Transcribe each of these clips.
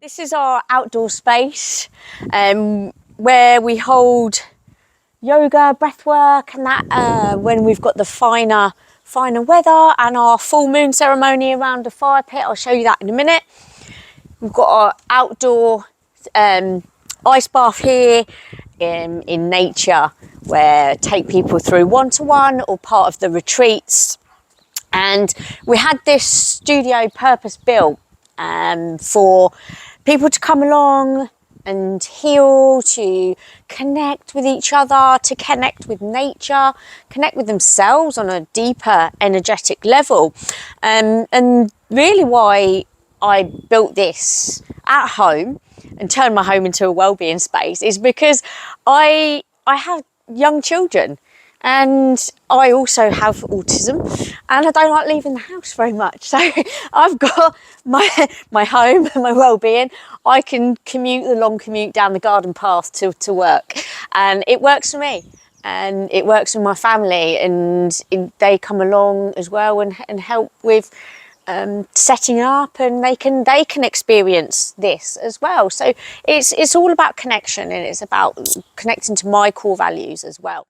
This is our outdoor space where we hold yoga, breathwork and that when we've got the finer weather, and our full moon ceremony around the fire pit. I'll show you that in a minute. We've got our outdoor ice bath here in nature, where I take people through one-to-one or part of the retreats. And we had this studio purpose built for people to come along and heal, to connect with each other, to connect with nature, connect with themselves on a deeper energetic level. And really why I built this at home and turned my home into a wellbeing space is because I have young children. And I also have autism, and I don't like leaving the house very much. So I've got my home and my well-being. I can commute the long commute down the garden path to work, and it works for me. And it works with my family, and they come along as well and help with setting up, and they can experience this as well. So it's all about connection, and it's about connecting to my core values as well.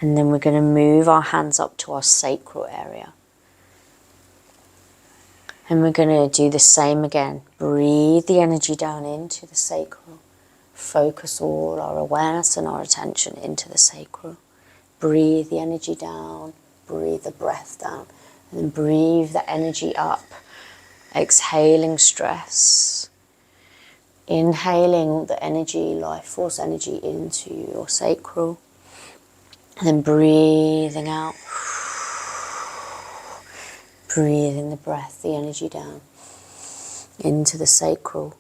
And then we're going to move our hands up to our sacral area. And we're going to do the same again. Breathe the energy down into the sacral. Focus all our awareness and our attention into the sacral. Breathe the energy down. Breathe the breath down. And then breathe the energy up. Exhaling stress. Inhaling all the energy, life force energy into your sacral. And then breathing out, breathing the breath, the energy down into the sacral.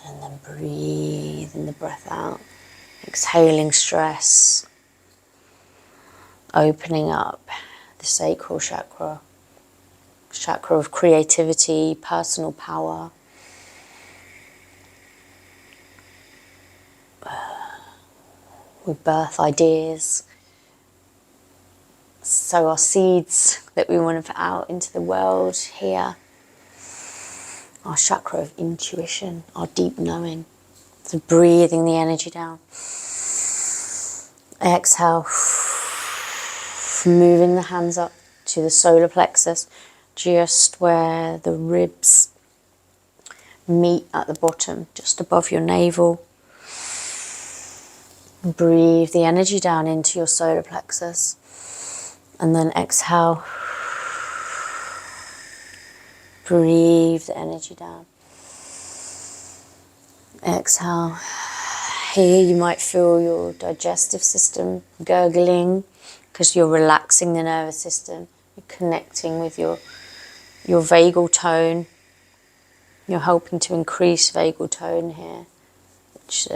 And then breathing the breath out, exhaling stress, opening up the sacral chakra, chakra of creativity, personal power. We birth ideas, sow our seeds that we want to put out into the world here. Our chakra of intuition, our deep knowing. So breathing the energy down. Exhale, moving the hands up to the solar plexus, just where the ribs meet at the bottom, just above your navel. Breathe the energy down into your solar plexus, and then exhale. Breathe the energy down. Exhale. Here you might feel your digestive system gurgling because you're relaxing the nervous system. You're connecting with your vagal tone. You're helping to increase vagal tone here, which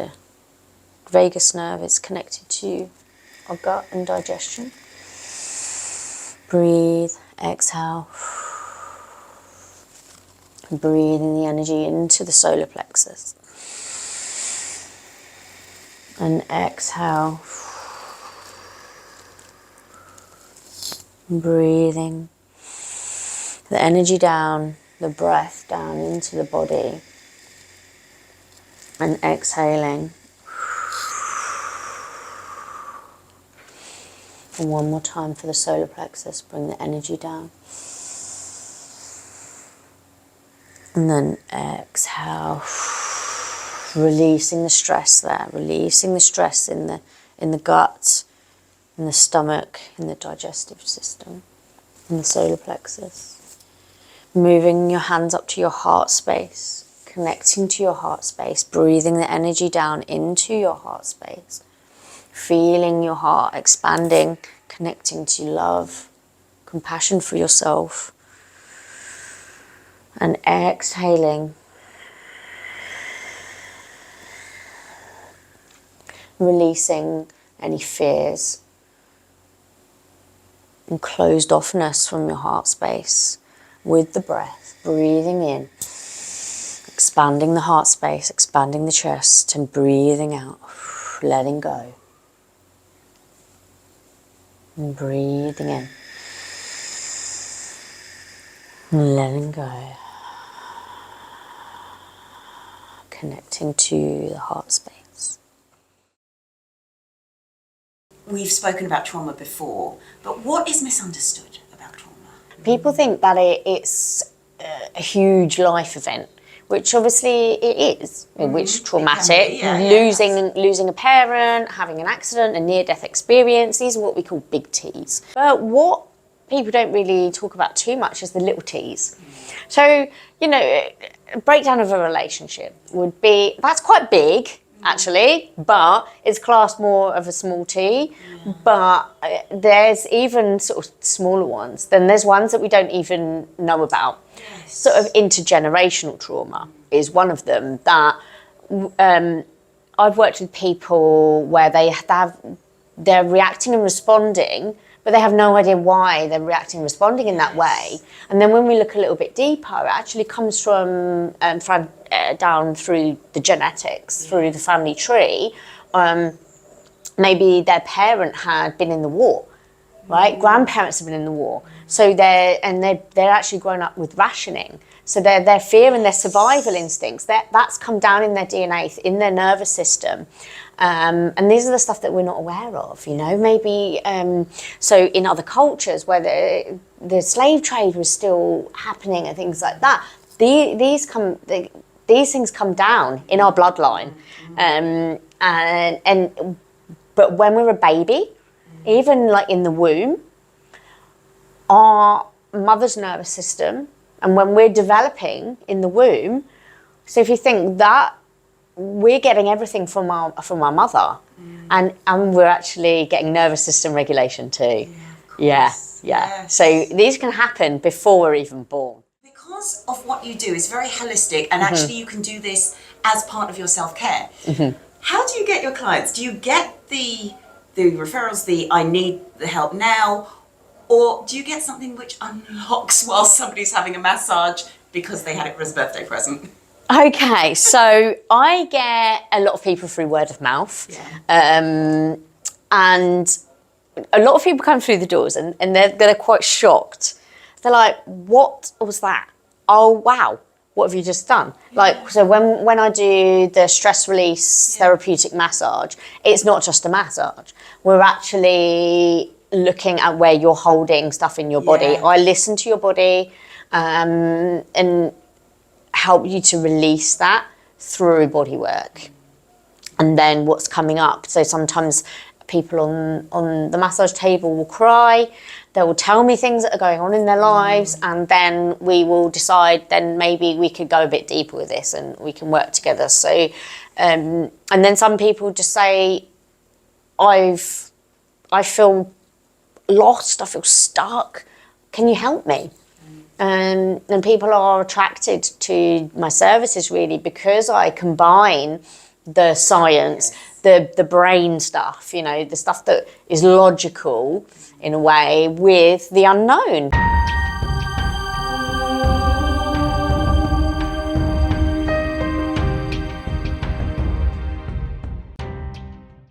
vagus nerve is connected to our gut and digestion. Breathe, exhale. Breathing the energy into the solar plexus. And exhale. Breathing the energy down, the breath down into the body. And exhaling. And one more time for the solar plexus, bring the energy down. And then exhale, releasing the stress there, releasing the stress in the gut, in the stomach, in the digestive system, in the solar plexus. Moving your hands up to your heart space, connecting to your heart space, breathing the energy down into your heart space, feeling your heart expanding, connecting to love, compassion for yourself, and exhaling, releasing any fears and closed offness from your heart space with the breath, breathing in, expanding the heart space, expanding the chest, and breathing out, letting go. And breathing in, and letting go. Connecting to the heart space. We've spoken about trauma before, but what is misunderstood about trauma? People think that it's a huge life event, which obviously it is, which traumatic, losing a parent, having an accident, a near-death experience, these are what we call big T's. But what people don't really talk about too much is the little T's. So, you know, a breakdown of a relationship would be, that's quite big, actually, but it's classed more of a small T. Yeah. But there's even sort of smaller ones. Then there's ones that we don't even know about. Yes. Sort of intergenerational trauma is one of them that I've worked with people where they're reacting and responding, but they have no idea why they're reacting and responding in that way. And then when we look a little bit deeper, it actually comes from down through the genetics, through the family tree. Maybe their parent had been in the war, right? Grandparents have been in the war. So they're actually grown up with rationing. So their fear and their survival instincts, that's come down in their DNA, in their nervous system. And these are the stuff that we're not aware of, you know, maybe, so in other cultures where the slave trade was still happening and things like that, these things come down in our bloodline. But when we're a baby, even like in the womb, our mother's nervous system, and when we're developing in the womb, so if you think that, we're getting everything from our mother, and we're actually getting nervous system regulation too. Yeah. Yes. So these can happen before we're even born. Because of what you do is very holistic, and actually you can do this as part of your self-care. How do you get your clients? Do you get the referrals, I need the help now, or do you get something which unlocks while somebody's having a massage because they had it for his birthday present? Okay, so I get a lot of people through word of mouth, and a lot of people come through the doors and they're quite shocked. They're like, what was that? Oh, wow, what have you just done? Like, so when I do the stress release therapeutic massage, it's not just a massage. We're actually looking at where you're holding stuff in your body. I listen to your body and help you to release that through body work. And then what's coming up. So sometimes people on the massage table will cry. They will tell me things that are going on in their lives, and then we will decide then maybe we could go a bit deeper with this and we can work together. So, and then some people just say, I feel lost, I feel stuck. Can you help me? And people are attracted to my services really because I combine the science, the brain stuff, you know, the stuff that is logical in a way with the unknown.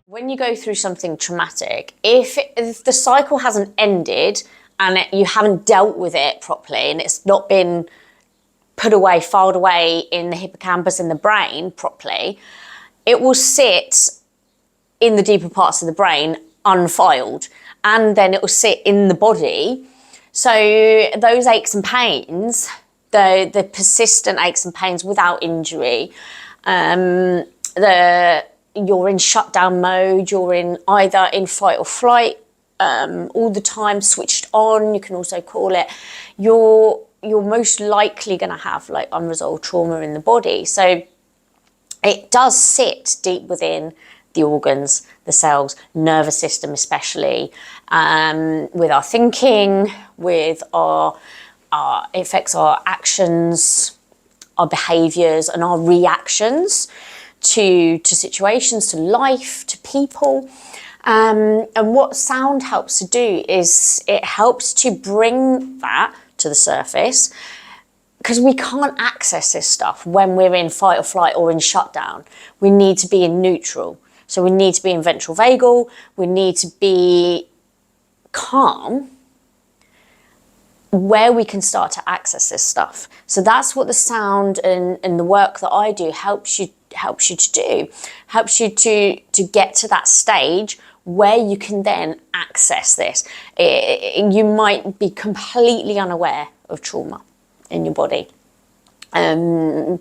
When you go through something traumatic, if the cycle hasn't ended and you haven't dealt with it properly and it's not been put away, filed away in the hippocampus in the brain properly, it will sit in the deeper parts of the brain unfiled, and then it will sit in the body. So those aches and pains, the persistent aches and pains without injury, you're in shutdown mode, you're either in fight or flight all the time, switched on, you can also call it, you're most likely going to have like unresolved trauma in the body. So it does sit deep within the organs, the cells, nervous system especially, with our thinking, with it affects our actions, our behaviours and our reactions to situations, to life, to people. And what sound helps to do is it helps to bring that to the surface, because we can't access this stuff when we're in fight or flight or in shutdown. We need to be in neutral. So we need to be in ventral vagal, we need to be calm, where we can start to access this stuff. So that's what the sound and the work that I do helps you to do, helps you to get to that stage where you can then access this. You might be completely unaware of trauma in your body. Maybe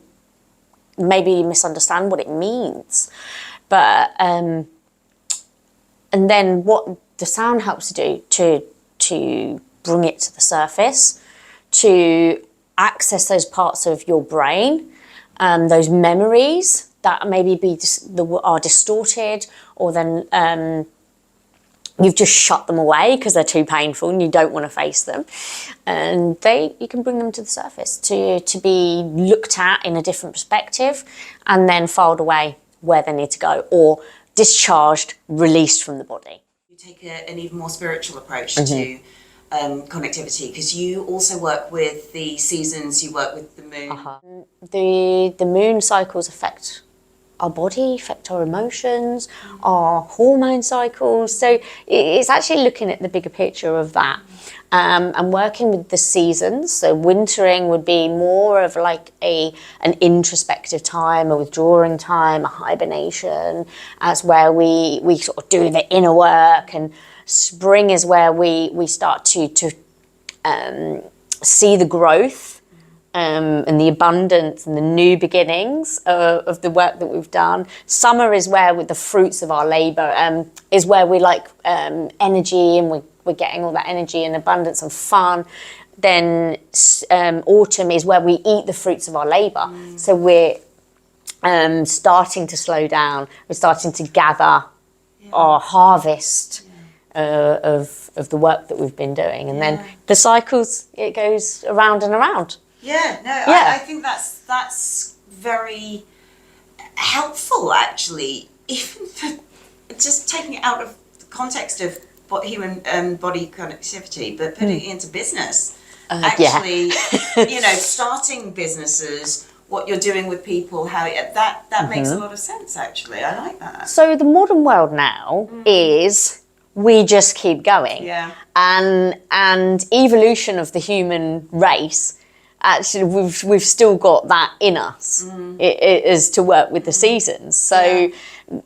you misunderstand what it means. But, and then what the sound helps to do to bring it to the surface, to access those parts of your brain, those memories that maybe are distorted, or then you've just shut them away because they're too painful and you don't want to face them, and you can bring them to the surface to be looked at in a different perspective, and then filed away where they need to go, or discharged, released from the body. You take an even more spiritual approach to connectivity, because you also work with the seasons, you work with the moon. The moon cycles affect our body, affect our emotions, our hormone cycles. So it's actually looking at the bigger picture of that, and working with the seasons. So wintering would be more of like an introspective time, a withdrawing time, a hibernation, as where we sort of do the inner work, and spring is where we start to see the growth and the abundance and the new beginnings of the work that we've done. Summer is where, with the fruits of our labour, is where we like energy, and we're getting all that energy and abundance and fun. Then autumn is where we eat the fruits of our labour. So we're starting to slow down. We're starting to gather our harvest of the work that we've been doing. And then the cycles, it goes around and around. I think that's very helpful, actually, even for just taking it out of the context of human body connectivity, but putting it into business. Actually, starting businesses, what you're doing with people, how that makes a lot of sense, actually. I like that. So the modern world now is, we just keep going. And evolution of the human race, actually we've still got that in us. It is to work with the seasons. So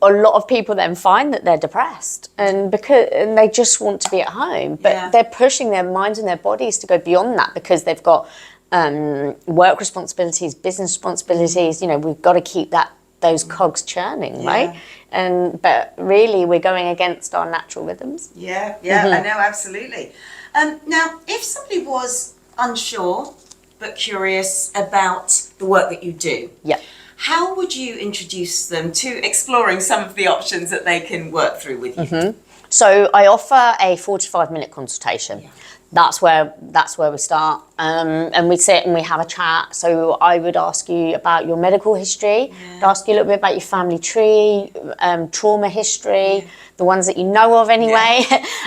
a lot of people then find that they're depressed, and they just want to be at home, but they're pushing their minds and their bodies to go beyond that, because they've got work responsibilities, business responsibilities. We've got to keep those cogs churning, right? But really we're going against our natural rhythms. I know, absolutely. Now, if somebody was unsure but curious about the work that you do, how would you introduce them to exploring some of the options that they can work through with you? So I offer a 45-minute consultation. That's where we start, and we sit and we have a chat. So I would ask you about your medical history, I'd ask you a little bit about your family tree, trauma history, the ones that you know of anyway.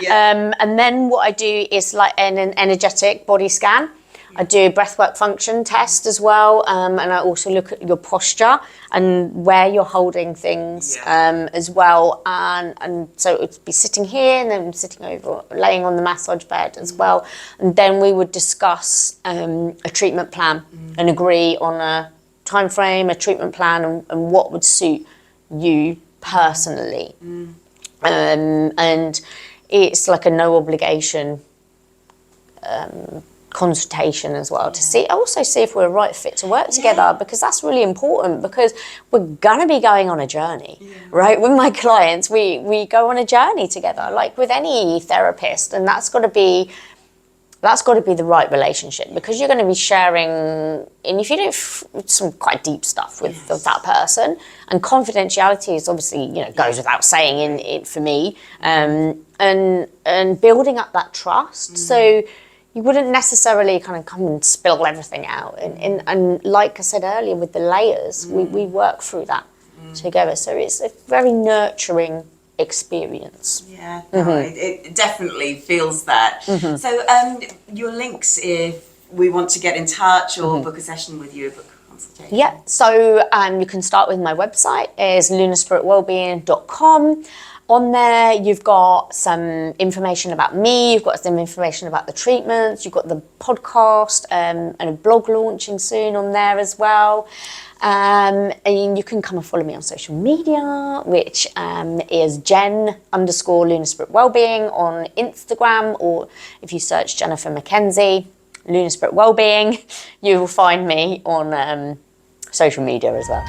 And then what I do is like an energetic body scan. I do a breathwork function test as well, and I also look at your posture and where you're holding things as well. And so it would be sitting here and then sitting over, laying on the massage bed as well. And then we would discuss a treatment plan and agree on a time frame, a treatment plan, and what would suit you personally. And it's like a no obligation consultation as well, to see if we're a right fit to work together, because that's really important, because we're gonna be going on a journey, right? With my clients, we go on a journey together, like with any therapist, and that's got to be the right relationship, because you're going to be sharing, and if you do some quite deep stuff with that person, and confidentiality is obviously, goes without saying in it for me, and building up that trust. So you wouldn't necessarily kind of come and spill everything out, and like I said earlier, with the layers, we work through that together. So it's a very nurturing experience. Yeah, no, it definitely feels that. So your links, if we want to get in touch or book a session with you, book a consultation. Yeah, so you can start with my website, is lunarspiritwellbeing.com. On there, you've got some information about me, you've got some information about the treatments, you've got the podcast and a blog launching soon on there as well. And you can come and follow me on social media, which is Jen_Lunar Spirit Wellbeing on Instagram, or if you search Jennifer McKenzie, Lunar Spirit Wellbeing, you will find me on social media as well.